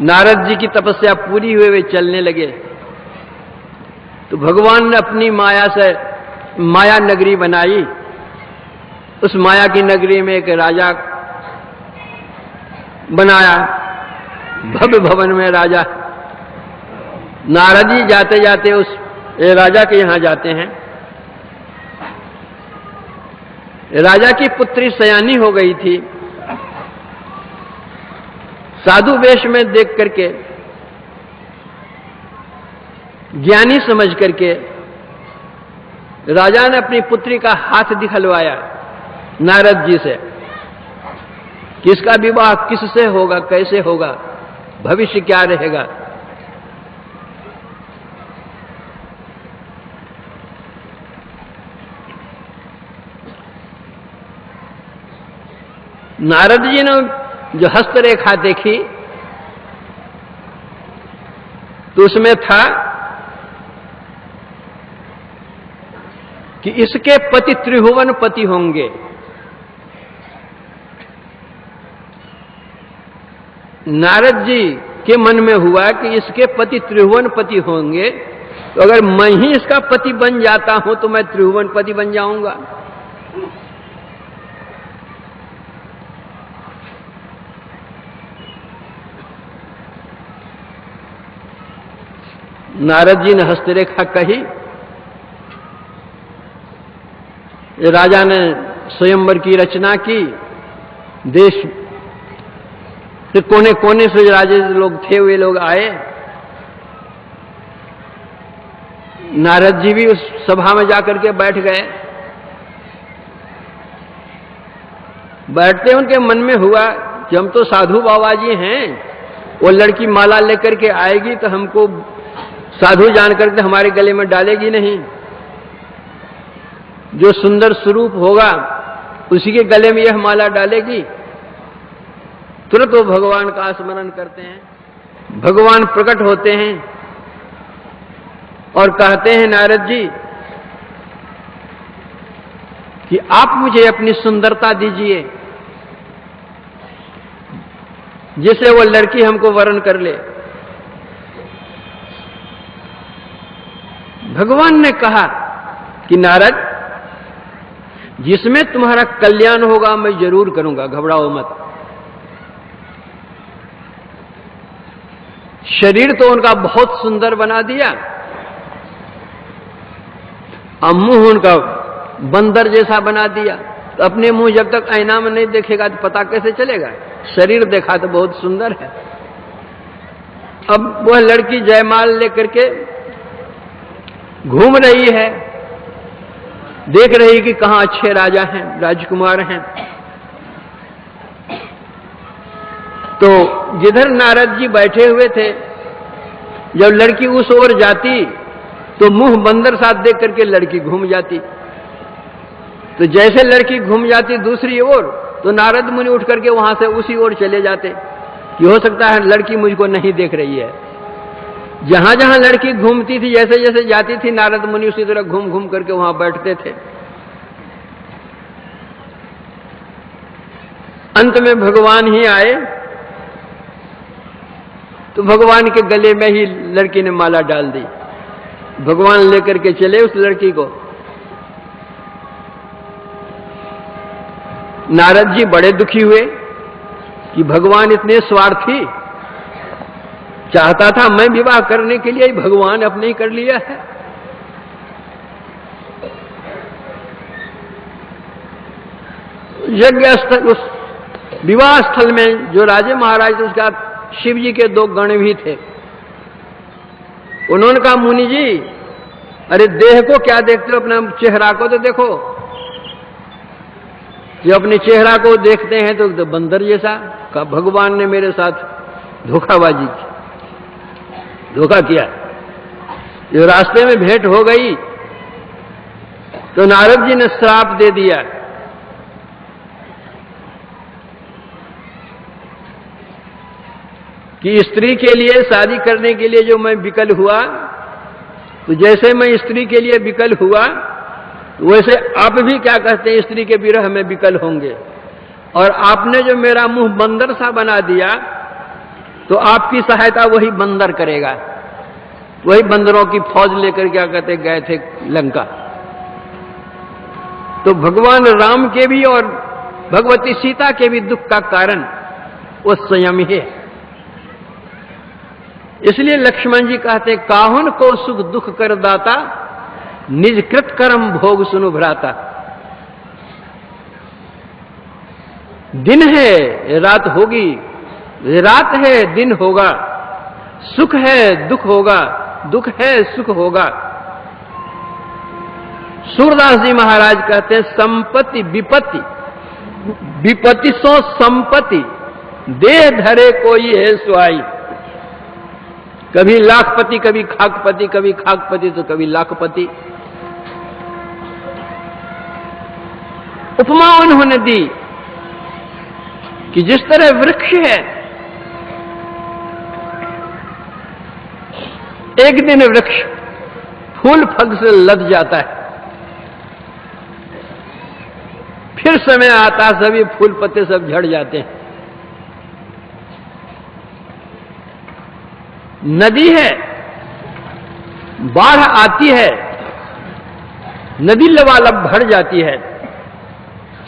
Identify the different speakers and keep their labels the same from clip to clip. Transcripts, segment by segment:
Speaker 1: नारद जी की तपस्या पूरी हुए वे चलने लगे तो भगवान ने अपनी माया से माया नगरी बनाई। उस माया की नगरी में एक राजा बनाया, भव्य भवन में राजा। नारद जी जाते जाते उस राजा के यहां जाते हैं। राजा की पुत्री सयानी हो गई थी। साधु वेश में देख करके, ज्ञानी समझ करके राजा ने अपनी पुत्री का हाथ दिखलवाया नारद जी से कि इसका विवाह किससे होगा, कैसे होगा, भविष्य क्या रहेगा। नारद जी ने जो हस्तरेखा देखी तो उसमें था कि इसके पति त्रिभुवन पति होंगे। नारद जी के मन में हुआ कि इसके पति त्रिभुवन पति होंगे, तो अगर मैं ही इसका पति बन जाता हूं तो मैं त्रिभुवन पति बन जाऊंगा। नारद जी ने हस्तरेखा कही। राजा ने स्वयंवर की रचना की। देश के कोने कोने से राजे लोग थे वे लोग आए। नारद जी भी उस सभा में जाकर के बैठ गए। बैठते उनके मन में हुआ कि हम तो साधु बाबा जी हैं, वो लड़की माला लेकर के आएगी तो हमको साधु जानकर के हमारे गले में डालेगी नहीं। जो सुंदर स्वरूप होगा उसी के गले में यह माला डालेगी। तुरंत वो भगवान का स्मरण करते हैं। भगवान प्रकट होते हैं और कहते हैं नारद जी कि आप मुझे अपनी सुंदरता दीजिए जिससे वो लड़की हमको वरण कर ले। भगवान ने कहा कि नारद, जिसमें तुम्हारा कल्याण होगा मैं जरूर करूंगा, घबराओ मत। शरीर तो उनका बहुत सुंदर बना दिया, अब मुंह उनका बंदर जैसा बना दिया। तो अपने मुंह जब तक आईना में नहीं देखेगा तो पता कैसे चलेगा। शरीर देखा तो बहुत सुंदर है। अब वह लड़की जयमाल लेकर के घूम रही है, देख रही कि कहां अच्छे राजा हैं, राजकुमार हैं। तो जिधर नारद जी बैठे हुए थे, जब लड़की उस ओर जाती तो मुंह बंदर साथ देख करके लड़की घूम जाती। तो जैसे लड़की घूम जाती दूसरी ओर तो नारद मुनि उठ करके वहां से उसी ओर चले जाते कि हो सकता है लड़की मुझको नहीं देख रही है। जहां जहां लड़की घूमती थी, जैसे जैसे जाती थी, नारद मुनि उसी तरह घूम घूम करके वहां बैठते थे। अंत में भगवान ही आए तो भगवान के गले में ही लड़की ने माला डाल दी। भगवान लेकर के चले उस लड़की को। नारद जी बड़े दुखी हुए कि भगवान इतने स्वार्थी, चाहता था मैं विवाह करने के लिए, भगवान अपने ही कर लिया है। यज्ञ स्थल, उस विवाह स्थल में जो राजे महाराज थे उसका शिव जी के 2 गण भी थे। उन्होंने कहा मुनि जी, अरे देह को क्या देखते हो, अपना चेहरा को तो देखो। जो अपने चेहरा को देखते हैं तो बंदर जैसा। कहा भगवान ने मेरे साथ धोखाबाजी की, धोखा किया। जो रास्ते में भेंट हो गई तो नारद जी ने श्राप दे दिया कि स्त्री के लिए शादी करने के लिए जो मैं विकल हुआ, तो जैसे मैं स्त्री के लिए विकल हुआ वैसे आप भी क्या कहते हैं स्त्री के विरह में विकल होंगे। और आपने जो मेरा मुंह बंदर सा बना दिया तो आपकी सहायता वही बंदर करेगा। वही बंदरों की फौज लेकर क्या कहते गए थे लंका। तो भगवान राम के भी और भगवती सीता के भी दुख का कारण वो स्वयं ही है। इसलिए लक्ष्मण जी कहते काहुन को सुख दुख कर दाता, निज कृत कर्म भोग सुनु भ्राता। दिन है रात होगी, रात है दिन होगा, सुख है दुख होगा, दुख है सुख होगा। सूरदास जी महाराज कहते हैं संपत्ति विपत्ति, विपत्ति सो संपत्ति, देह धरे कोई है सुहाई। कभी लाखपति, कभी खाकपति, कभी खाकपति तो कभी लाखपति। उपमा उन्होंने दी कि जिस तरह वृक्ष है, एक दिन वृक्ष फूल फल से लद जाता है, फिर समय आता सभी फूल पत्ते सब झड़ जाते हैं। नदी है, बाढ़ आती है, नदी लबालब भर जाती है,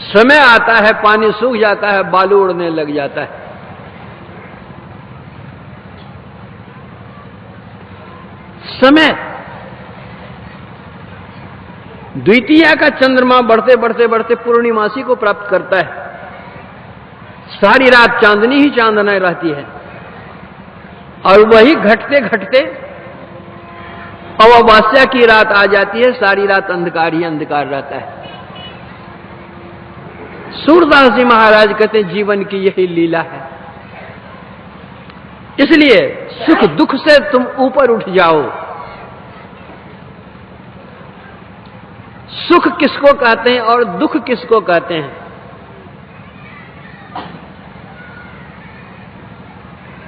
Speaker 1: समय आता है पानी सूख जाता है, बालू उड़ने लग जाता है। समय द्वितीया का चंद्रमा बढ़ते बढ़ते बढ़ते पूर्णिमासी को प्राप्त करता है। सारी रात चांदनी ही चांदना रहती है और वही घटते घटते अमावस्या की रात आ जाती है, सारी रात अंधकार ही अंधकार रहता है। सूरदास जी महाराज कहते जीवन की यही लीला है। इसलिए सुख दुख से तुम ऊपर उठ जाओ। सुख किसको कहते हैं और दुख किसको कहते हैं?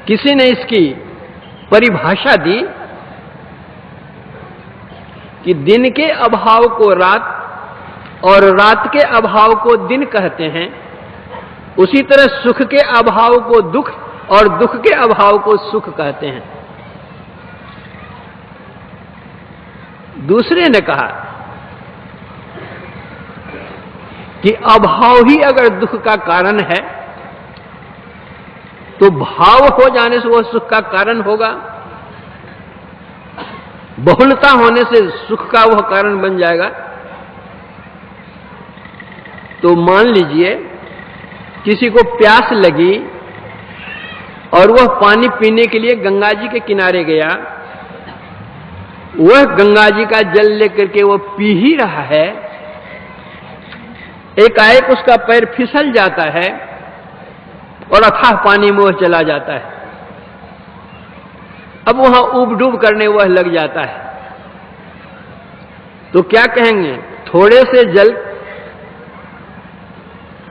Speaker 1: किसी ने इसकी परिभाषा दी कि दिन के अभाव को रात और रात के अभाव को दिन कहते हैं, उसी तरह सुख के अभाव को दुख और दुख के अभाव को सुख कहते हैं। दूसरे ने कहा कि अभाव ही अगर दुख का कारण है तो भाव हो जाने से वह सुख का कारण होगा, बहुलता होने से सुख का वह कारण बन जाएगा। तो मान लीजिए किसी को प्यास लगी और वह पानी पीने के लिए गंगा जी के किनारे गया, वह गंगा जी का जल लेकर के वह पी ही रहा है, एकाएक उसका पैर फिसल जाता है और अथाह पानी में वह चला जाता है। अब वहां ऊब डूब करने वह लग जाता है, तो क्या कहेंगे? थोड़े से जल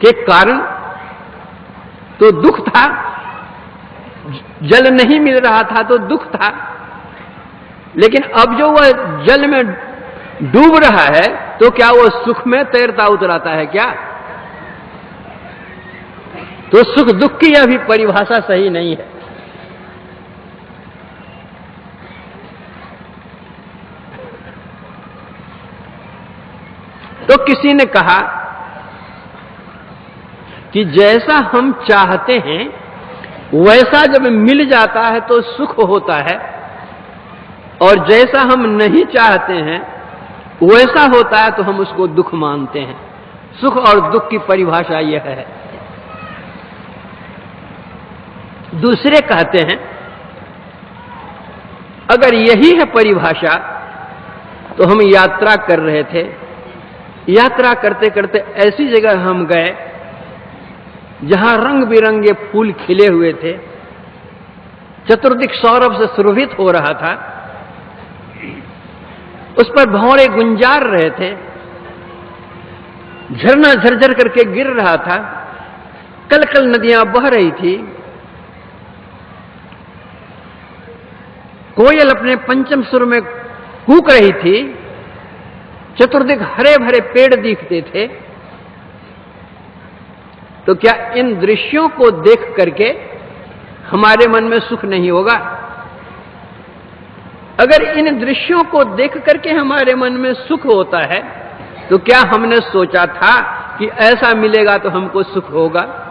Speaker 1: के कारण तो दुख था, जल नहीं मिल रहा था तो दुख था, लेकिन अब जो वह जल में डूब रहा है तो क्या वो सुख में तैरता उतराता है क्या? तो सुख दुख की यह भी परिभाषा सही नहीं है। तो किसी ने कहा कि जैसा हम चाहते हैं वैसा जब मिल जाता है तो सुख होता है, और जैसा हम नहीं चाहते हैं वैसा होता है तो हम उसको दुख मानते हैं। सुख और दुख की परिभाषा यह है। दूसरे कहते हैं अगर यही है परिभाषा तो हम यात्रा कर रहे थे, यात्रा करते करते ऐसी जगह हम गए जहां रंग बिरंगे फूल खिले हुए थे, चतुर्दिक सौरभ से सुरभित हो रहा था, उस पर भंवरे गुंजार रहे थे, झरना झरझर करके गिर रहा था, कल कल नदियां बह रही थी, कोयल अपने पंचम सुर में कूक रही थी, चतुर्दिक हरे भरे पेड़ दिखते थे। तो क्या इन दृश्यों को देख करके हमारे मन में सुख नहीं होगा। अगर इन दृश्यों को देख करके हमारे मन में सुख होता है, तो क्या हमने सोचा था कि ऐसा मिलेगा तो हमको सुख होगा?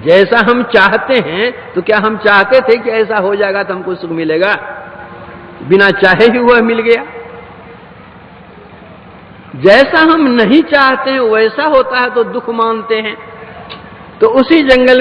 Speaker 1: जैसा हम चाहते हैं, तो क्या हम चाहते थे कि ऐसा हो जाएगा तो हमको सुख मिलेगा? बिना चाहे ही वह मिल गया। जैसा हम नहीं चाहते हैं वैसा होता है तो दुख मानते हैं। तो उसी जंगल